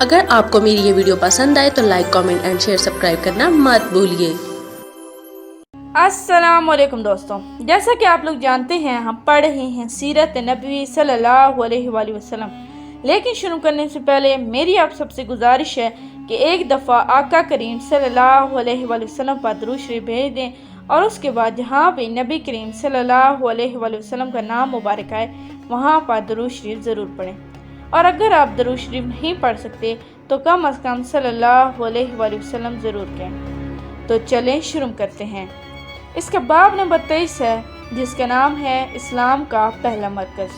اگر آپ کو میری یہ ویڈیو پسند آئے تو like, comment and share, subscribe کرنا مت بھولیے۔ السلام علیکم دوستوں، جیسا کہ آپ لوگ جانتے ہیں ہم پڑھ رہے ہیں سیرت نبوی صلی اللہ علیہ وآلہ وسلم، لیکن شروع کرنے سے پہلے میری آپ سب سے گزارش ہے کہ ایک دفعہ آقا کریم صلی اللہ علیہ وآلہ وسلم پر درود شریف بھیج دیں اور اس کے بعد جہاں بھی نبی کریم صلی اللہ علیہ وآلہ وسلم کا نام مبارک آئے وہاں پر درود شریف ضرور پڑھیں، اور اگر آپ درود شریف نہیں پڑھ سکتے تو کم از کم صلی اللہ علیہ وآلہ وسلم ضرور کہیں۔ تو چلیں شروع کرتے ہیں۔ اس کا باب نمبر 23 ہے جس کا نام ہے اسلام کا پہلا مرکز۔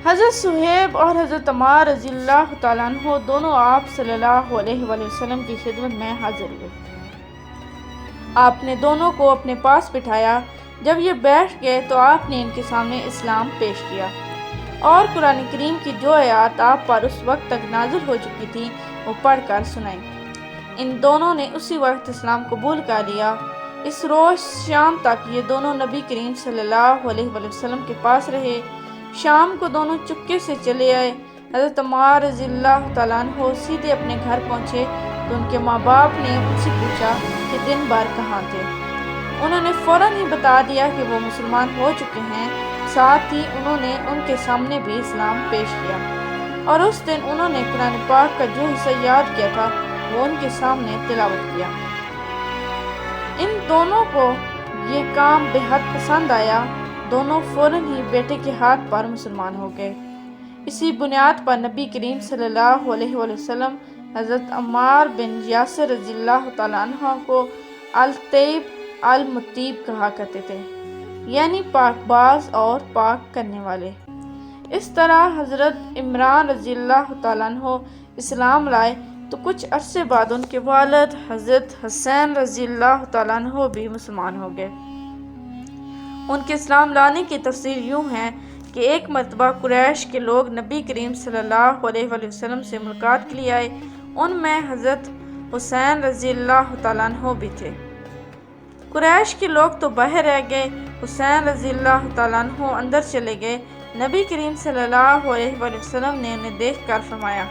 حضرت صہیب اور حضرت عمار رضی اللہ تعالیٰ عنہ دونوں آپ صلی اللہ علیہ وآلہ وسلم کی خدمت میں حاضر ہوئے۔ آپ نے دونوں کو اپنے پاس بٹھایا۔ جب یہ بیٹھ گئے تو آپ نے ان کے سامنے اسلام پیش کیا اور قرآن کریم کی جو آیات آپ پر اس وقت تک نازل ہو چکی تھی وہ پڑھ کر سنائیں۔ ان دونوں نے اسی وقت اسلام قبول کر لیا۔ اس روز شام تک یہ دونوں نبی کریم صلی اللہ علیہ وآلہ وسلم کے پاس رہے۔ شام کو دونوں چپکے سے چلے آئے۔ حضرت عمار رضی اللہ تعالیٰ عنہ سیدھے اپنے گھر پہنچے تو ان کے ماں باپ نے ان سے پوچھا کہ دن بھر کہاں تھے۔ انہوں نے فوراً ہی بتا دیا کہ وہ مسلمان ہو چکے ہیں، ساتھ ہی انہوں نے ان کے سامنے بھی اسلام پیش کیا، اور اس دن انہوں نے قرآن پاک کا جو حصہ یاد کیا تھا وہ ان کے سامنے تلاوت کیا۔ ان دونوں کو یہ کام بے حد پسند آیا۔ دونوں فوراً ہی بیٹے کے ہاتھ پر مسلمان ہو گئے۔ اسی بنیاد پر نبی کریم صلی اللہ علیہ وآلہ وسلم حضرت عمار بن یاسر رضی اللہ تعالیٰ عنہ کو الطیب المطیب کہا کرتے تھے، یعنی پاک باز اور پاک کرنے والے۔ اس طرح حضرت عمران رضی اللہ تعالیٰ عنہ اسلام لائے تو کچھ عرصے بعد ان کے والد حضرت حسین رضی اللہ تعالیٰ عنہ بھی مسلمان ہو گئے۔ ان کے اسلام لانے کی تفصیل یوں ہے کہ ایک مرتبہ قریش کے لوگ نبی کریم صلی اللہ علیہ وآلہ وسلم سے ملاقات کے لیے آئے۔ ان میں حضرت حسین رضی اللہ تعالیٰ عنہ بھی تھے۔ قریش کے لوگ تو باہر رہ گئے، حسین رضی اللہ تعالیٰ عنہ اندر چلے گئے۔ نبی کریم صلی اللہ علیہ وآلہ وسلم نے انہیں دیکھ کر فرمایا،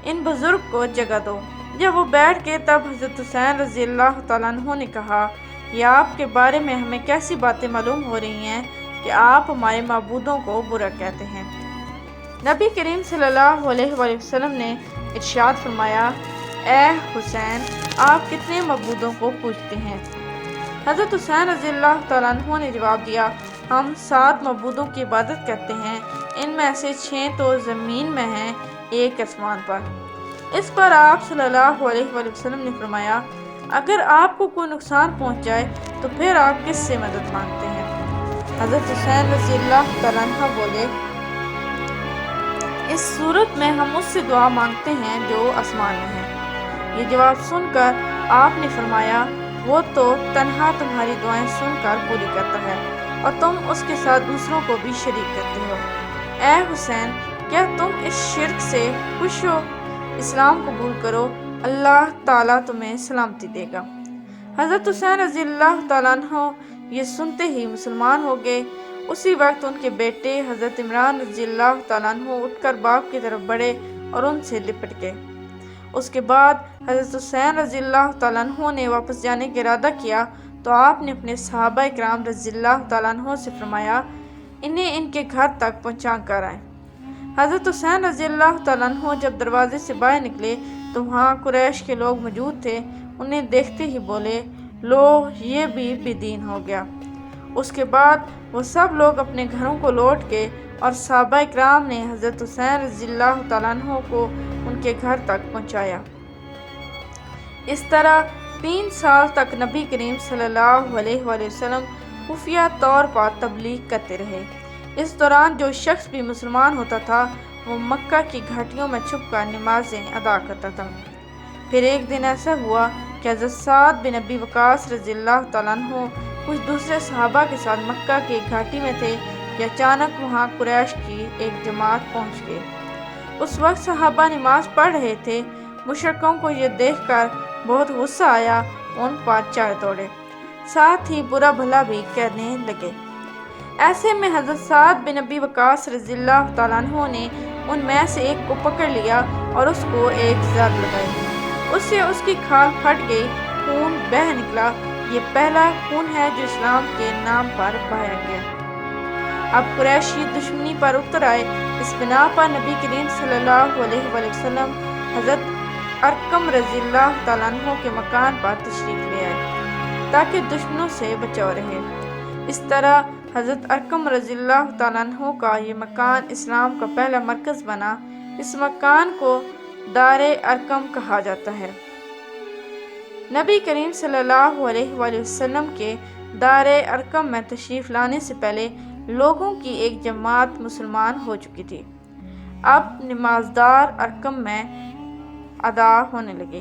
ان بزرگ کو جگہ دو۔ جب وہ بیٹھ گئے تب حضرت حسین رضی اللہ تعالیٰ عنہ نے کہا، یہ آپ کے بارے میں ہمیں کیسی باتیں معلوم ہو رہی ہیں کہ آپ ہمارے معبودوں کو برا کہتے ہیں۔ نبی کریم صلی اللہ علیہ وآلہ وسلم نے ارشاد فرمایا، اے حسین، آپ کتنے معبودوں کو پوجتے ہیں؟ حضرت حسین رضی اللہ تعالیٰ عنہ نے جواب دیا، ہم 7 معبودوں کی عبادت کرتے ہیں، ان میں سے 6 تو زمین میں ہیں، ایک آسمان پر۔ اس پر آپ صلی اللہ علیہ وآلہ وسلم نے فرمایا، اگر آپ کو کوئی نقصان پہنچ جائے تو پھر آپ کس سے مدد مانگتے ہیں؟ حضرت حسین رضی اللہ تعالیٰ عنہ بولے، اس صورت میں ہم اس سے دعا مانگتے ہیں جو آسمان میں ہے۔ یہ جواب سن کر آپ نے فرمایا، وہ تو تنہا تمہاری دعائیں سن کر پوری کرتا ہے اور تم اس کے ساتھ دوسروں کو بھی شریک کرتے ہو۔ اے حسین، کیا تم اس شرک سے خوش ہو؟ اسلام قبول کرو، اللہ تعالیٰ تمہیں سلامتی دے گا۔ حضرت حسین رضی اللہ تعالیٰ عنہ یہ سنتے ہی مسلمان ہو گئے۔ اسی وقت ان کے بیٹے حضرت عمران رضی اللہ تعالیٰ عنہ اٹھ کر باپ کی طرف بڑھے اور ان سے لپٹ گئے۔ اس کے بعد حضرت حسین رضی اللہ تعالیٰ عنہ نے واپس جانے کا ارادہ کیا تو آپ نے اپنے صحابہ کرام رضی اللہ تعالیٰ عنہ سے فرمایا، انہیں ان کے گھر تک پہنچا کر آئیں۔ حضرت حسین رضی اللہ تعالیٰ عنہ جب دروازے سے باہر نکلے تو وہاں قریش کے لوگ موجود تھے۔ انہیں دیکھتے ہی بولے، لو یہ بھی بے دین ہو گیا۔ اس کے بعد وہ سب لوگ اپنے گھروں کو لوٹ گئے اور صحابہ کرام نے حضرت حسین رضی اللہ تعالیٰ عنہ کو ان کے گھر تک پہنچایا۔ اس طرح 3 سال تک نبی کریم صلی اللہ علیہ وآلہ وسلم خفیہ طور پر تبلیغ کرتے رہے۔ اس دوران جو شخص بھی مسلمان ہوتا تھا وہ مکہ کی گھاٹیوں میں چھپ کر نمازیں ادا کرتا تھا۔ پھر ایک دن ایسا ہوا کہ حضرت سعد بن ابی وقاص رضی اللہ تعالیٰ عنہ کچھ دوسرے صحابہ کے ساتھ مکہ کی گھاٹی میں تھے کہ اچانک وہاں قریش کی ایک جماعت پہنچ گئی۔ اس وقت صحابہ نماز پڑھ رہے تھے۔ مشرکوں کو یہ دیکھ کر بہت غصہ آیا، ان پر چڑھ دوڑے، ساتھ ہی برا بھلا بھی کہنے لگے۔ ایسے میں حضرت سعد بن ابی وقاص رضی اللہ تعالیٰ عنہ نے ان میں سے ایک کو پکڑ لیا اور اس کو ایک ضرب لگائی۔ اس سے اس کی کھال پھٹ گئی، خون بہہ نکلا۔ یہ پہلا خون ہے جو اسلام کے نام پر بہایا گیا۔ اب قریشی دشمنی پر اتر آئے۔ اس بنا پر نبی کریم صلی اللہ علیہ وآلہ وسلم حضرت ارقم رضی اللہ تعالیٰ عنہ کے مکان پر تشریف لے آئے تاکہ دشمنوں سے بچاؤ رہے۔ اس طرح حضرت ارقم رضی اللہ تعالیٰ عنہ کا یہ مکان اسلام کا پہلا مرکز بنا۔ اس مکان کو دار ارقم کہا جاتا ہے۔ نبی کریم صلی اللہ علیہ وآلہ وسلم کے دار ارقم میں تشریف لانے سے پہلے لوگوں کی ایک جماعت مسلمان ہو چکی تھی۔ اب نمازدار ارقم میں ادا ہونے لگے۔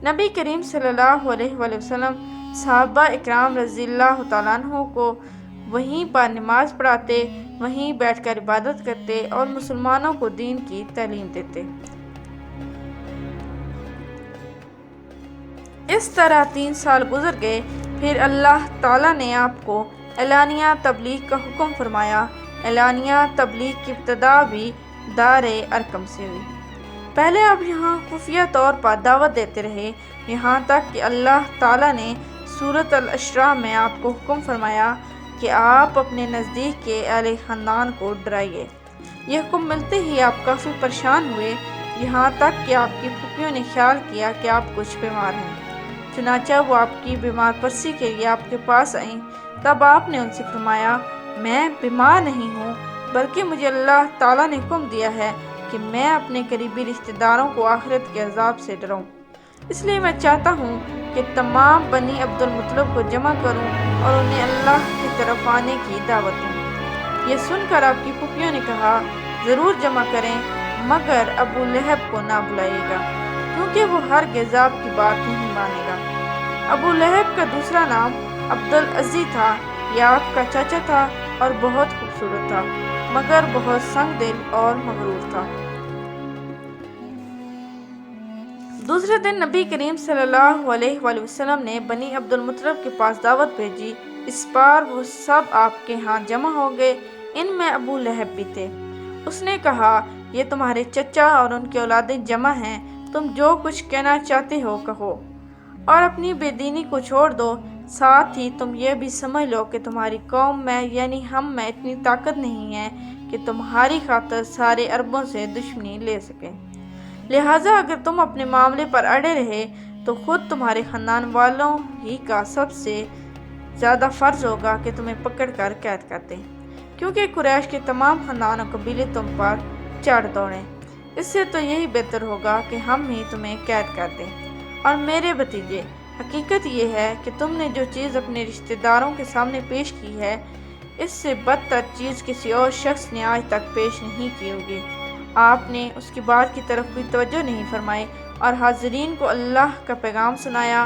نبی کریم صلی اللہ علیہ وآلہ وسلم صحابہ اکرام رضی اللہ تعالیٰ عنہ کو وہیں پر نماز پڑھاتے، وہیں بیٹھ کر عبادت کرتے اور مسلمانوں کو دین کی تعلیم دیتے۔ اس طرح 3 سال گزر گئے۔ پھر اللہ تعالیٰ نے آپ کو اعلانیہ تبلیغ کا حکم فرمایا۔ اعلانیہ تبلیغ کی ابتدا بھی دار ارقم سے ہوئی۔ پہلے آپ یہاں خفیہ طور پر دعوت دیتے رہے، یہاں تک کہ اللہ تعالیٰ نے سورۃ الاسراء میں آپ کو حکم فرمایا کہ آپ اپنے نزدیک کے اہل خاندان کو ڈرائیے۔ یہ حکم ملتے ہی آپ کافی پریشان ہوئے، یہاں تک کہ آپ کی پھوپھیوں نے خیال کیا کہ آپ کچھ بیمار ہیں۔ چنانچہ وہ آپ کی بیمار پرسی کے لیے آپ کے پاس آئیں۔ تب آپ نے ان سے فرمایا، میں بیمار نہیں ہوں، بلکہ مجھے اللہ تعالیٰ نے حکم دیا ہے کہ میں اپنے قریبی رشتہ داروں کو آخرت کے عذاب سے ڈراؤں، اس لیے میں چاہتا ہوں کہ تمام بنی عبد المطلب کو جمع کروں اور انہیں اللہ کی طرف آنے کی دعوت دوں۔ یہ سن کر آپ کی پھوپھیوں نے کہا، ضرور جمع کریں، مگر ابو لہب کو نہ بلائیے گا، کیونکہ وہ ہرگز آپ کی بات نہیں مانے گا۔ ابو لہب کا دوسرا نام عبدالعزی تھا۔ یہ آپ کا چاچا تھا اور بہت خوبصورت تھا، مگر بہت سنگ دل اور مغرور تھا۔ دوسرے دن نبی کریم صلی اللہ علیہ وآلہ وسلم نے بنی عبد المطلب کے پاس دعوت بھیجی۔ اس بار وہ سب آپ کے ہاں جمع ہو گئے، ان میں ابو لہب بھی تھے۔ اس نے کہا، یہ تمہارے چچا اور ان کی اولادیں جمع ہیں، تم جو کچھ کہنا چاہتے ہو کہو اور اپنی بے دینی کو چھوڑ دو۔ ساتھ ہی تم یہ بھی سمجھ لو کہ تمہاری قوم میں یعنی ہم میں اتنی طاقت نہیں ہے کہ تمہاری خاطر سارے عربوں سے دشمنی لے سکیں، لہٰذا اگر تم اپنے معاملے پر اڑے رہے تو خود تمہارے خاندان والوں ہی کا سب سے زیادہ فرض ہوگا کہ تمہیں پکڑ کر قید کر دیں، کیونکہ قریش کے تمام خاندان و قبیلے تم پر چڑھ دوڑیں۔ اس سے تو یہی بہتر ہوگا کہ ہم ہی تمہیں قید کر دیں۔ اور میرے بھتیجے، حقیقت یہ ہے کہ تم نے جو چیز اپنے رشتہ داروں کے سامنے پیش کی ہے، اس سے بدتر چیز کسی اور شخص نے آج تک پیش نہیں کی ہوگی۔ آپ نے اس کی بات کی طرف کوئی توجہ نہیں فرمائی اور حاضرین کو اللہ کا پیغام سنایا۔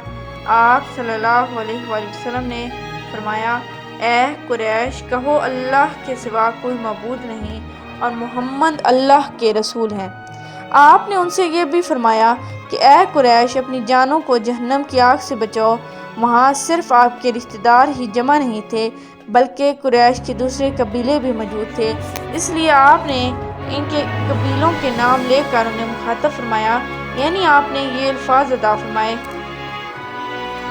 آپ صلی اللہ علیہ وآلہ وسلم نے فرمایا، اے قریش، کہو اللہ کے سوا کوئی معبود نہیں اور محمد اللہ کے رسول ہیں۔ آپ نے ان سے یہ بھی فرمایا کہ اے قریش، اپنی جانوں کو جہنم کی آگ سے بچاؤ۔ وہاں صرف آپ کے رشتہ دار ہی جمع نہیں تھے، بلکہ قریش کے دوسرے قبیلے بھی موجود تھے، اس لیے آپ نے ان کے قبیلوں کے نام لے کر انہیں مخاطب فرمایا، یعنی آپ نے یہ الفاظ ادا فرمائے،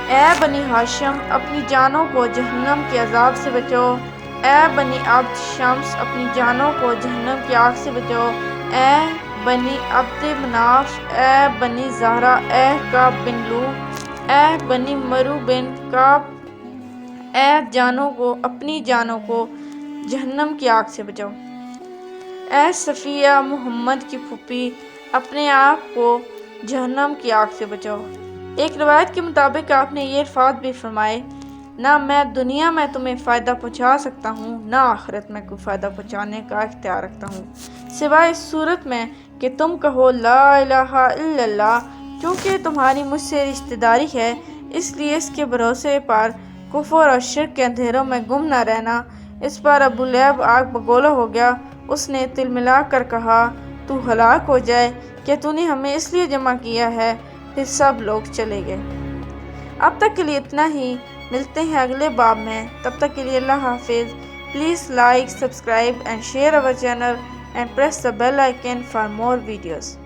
اے بنی ہاشم، اپنی جانوں کو جہنم کے عذاب سے بچاؤ۔ اے بنی عبد شمس، اپنی جانوں کو جہنم کی آگ سے بچاؤ۔ اے بنی عبد مناف، اے بنی زہرا، اے کعب بن لو، اے بنی مرو بن کعب، اے جانوں کو، اپنی جانوں کو جہنم کی آگ سے بچاؤ۔ اے صفیہ، محمد کی پھوپھی، اپنے آپ کو جہنم کی آگ سے بچاؤ۔ ایک روایت کے مطابق آپ نے یہ الفاظ بھی فرمائے، نہ میں دنیا میں تمہیں فائدہ پہنچا سکتا ہوں، نہ آخرت میں کوئی فائدہ پہنچانے کا اختیار رکھتا ہوں، سوائے اس صورت میں کہ تم کہو لا الہ الا اللہ۔ چونکہ تمہاری مجھ سے رشتہ داری ہے، اس لیے اس کے بھروسے پر کفر اور شرک کے اندھیروں میں گم نہ رہنا۔ اس پر ابو لہب آگ بگولا ہو گیا۔ اس نے تل ملا کر کہا، تو ہلاک ہو جائے، کیا تو نے ہمیں اس لیے جمع کیا ہے؟ پھر سب لوگ چلے گئے۔ اب تک کے لیے اتنا ہی، ملتے ہیں اگلے باب میں، تب تک کے لیے اللہ حافظ۔ Please like, subscribe and share our channel and press the bell icon for more videos.